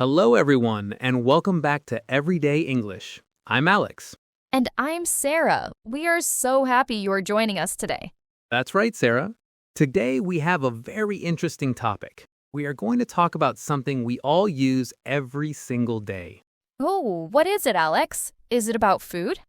Hello, everyone, and welcome back to Everyday English. I'm Alex. And I'm Sarah. We are so happy you are joining us today. That's right, Sarah. Today we have a very interesting topic. We are going to talk about something we all use every single day. Oh, what is it, Alex? Is it about food?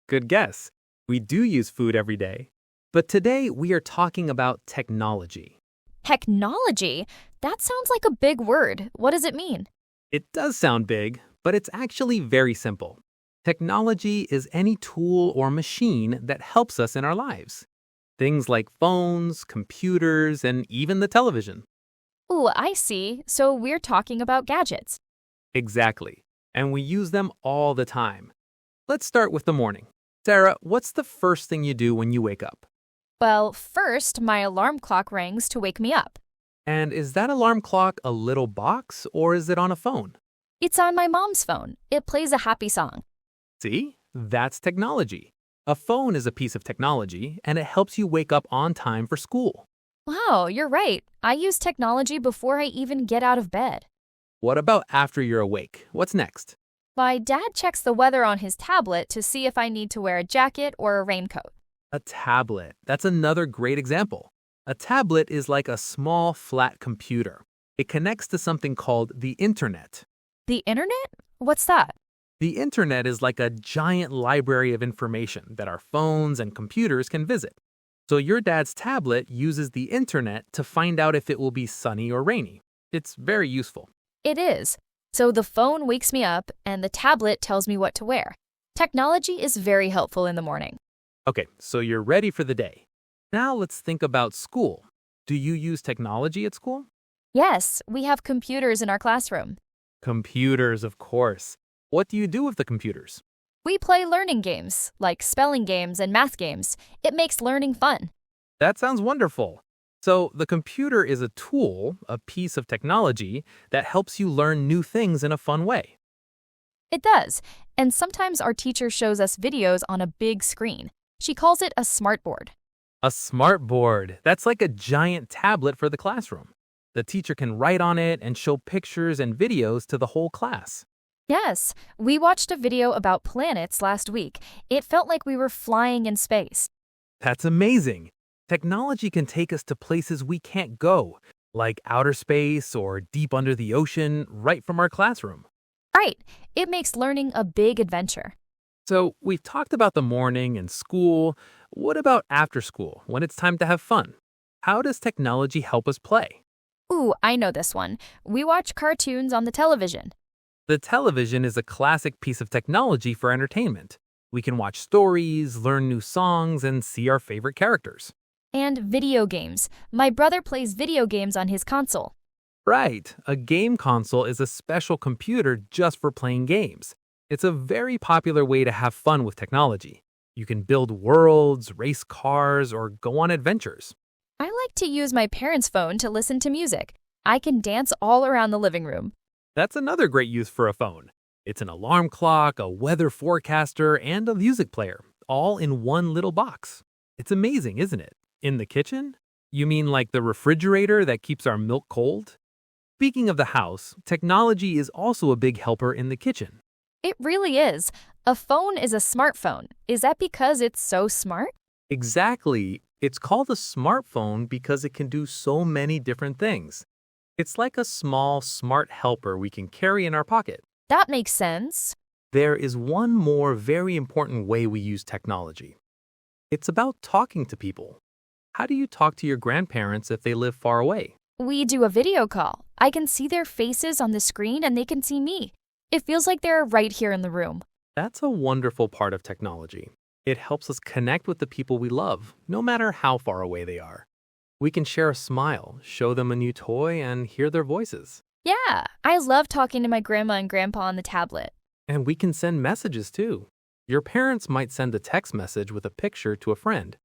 Good guess. We do use food every day. But today we are talking about technology. Technology? That sounds like a big word. What does it mean? It does sound big, but it's actually very simple. Technology is any tool or machine that helps us in our lives. Things like phones, computers, and even the television. Ooh, I see. So we're talking about gadgets. Exactly. And we use them all the time. Let's start with the morning. Sarah, what's the first thing you do when you wake up? Well, first, my alarm clock rings to wake me up. And is that alarm clock a little box or is it on a phone? It's on my mom's phone. It plays a happy song. See? That's technology. A phone is a piece of technology and it helps you wake up on time for school. Wow, you're right. I use technology before I even get out of bed. What about after you're awake? What's next? My dad checks the weather on his tablet to see if I need to wear a jacket or a raincoat. A tablet. That's another great example. A tablet is like a small, flat computer. It connects to something called the internet. The internet? What's that? The internet is like a giant library of information that our phones and computers can visit. So your dad's tablet uses the internet to find out if it will be sunny or rainy. It's very useful. It is. So the phone wakes me up and the tablet tells me what to wear. Technology is very helpful in the morning. Okay, so you're ready for the day. Now let's think about school. Do you use technology at school? Yes, we have computers in our classroom. Computers, of course. What do you do with the computers? We play learning games, like spelling games and math games. It makes learning fun. That sounds wonderful. So the computer is a tool, a piece of technology that helps you learn new things in a fun way. It does. And sometimes our teacher shows us videos on a big screen. She calls it a smartboard. A smartboard. That's like a giant tablet for the classroom. The teacher can write on it and show pictures and videos to the whole class. Yes, we watched a video about planets last week. It felt like we were flying in space. That's amazing. Technology can take us to places we can't go, like outer space or deep under the ocean, right from our classroom. Right, it makes learning a big adventure. So we've talked about the morning and school. What about after school, when it's time to have fun? How does technology help us play? Ooh, I know this one. We watch cartoons on the television. The television is a classic piece of technology for entertainment. We can watch stories, learn new songs, and see our favorite characters. And video games. My brother plays video games on his console. Right, a game console is a special computer just for playing games. It's a very popular way to have fun with technology. You can build worlds, race cars, or go on adventures. I like to use my parents' phone to listen to music. I can dance all around the living room. That's another great use for a phone. It's an alarm clock, a weather forecaster, and a music player, all in one little box. It's amazing, isn't it? In the kitchen? You mean like the refrigerator that keeps our milk cold? Speaking of the house, technology is also a big helper in the kitchen. It really is. A phone is a smartphone. Is that because it's so smart? Exactly. It's called a smartphone because it can do so many different things. It's like a small, smart helper we can carry in our pocket. That makes sense. There is one more very important way we use technology. It's about talking to people. How do you talk to your grandparents if they live far away? We do a video call. I can see their faces on the screen and they can see me. It feels like they're right here in the room. That's a wonderful part of technology. It helps us connect with the people we love, no matter how far away they are. We can share a smile, show them a new toy, and hear their voices. Yeah, I love talking to my grandma and grandpa on the tablet. And we can send messages too. Your parents might send a text message with a picture to a friend.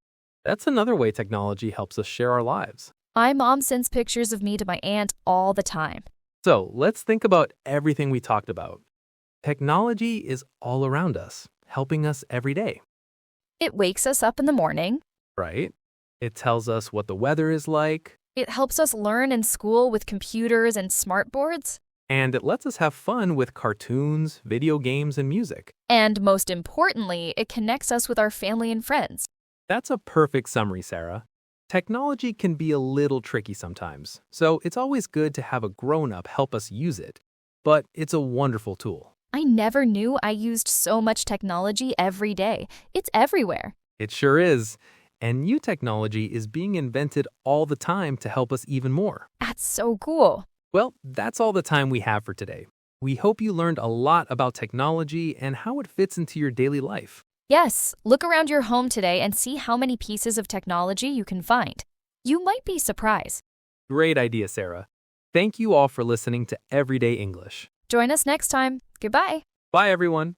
That's another way technology helps us share our lives. My mom sends pictures of me to my aunt all the time. So let's think about everything we talked about. Technology is all around us, helping us every day. It wakes us up in the morning. Right? It tells us what the weather is like. It helps us learn in school with computers and smartboards. And it lets us have fun with cartoons, video games, and music. And most importantly, it connects us with our family and friends. That's a perfect summary, Sarah. Technology can be a little tricky sometimes, so it's always good to have a grown-up help us use it. But it's a wonderful tool. I never knew I used so much technology every day. It's everywhere. It sure is. And new technology is being invented all the time to help us even more. That's so cool. Well, that's all the time we have for today. We hope you learned a lot about technology and how it fits into your daily life. Yes, look around your home today and see how many pieces of technology you can find. You might be surprised. Great idea, Sarah. Thank you all for listening to Everyday English. Join us next time. Goodbye. Bye, everyone.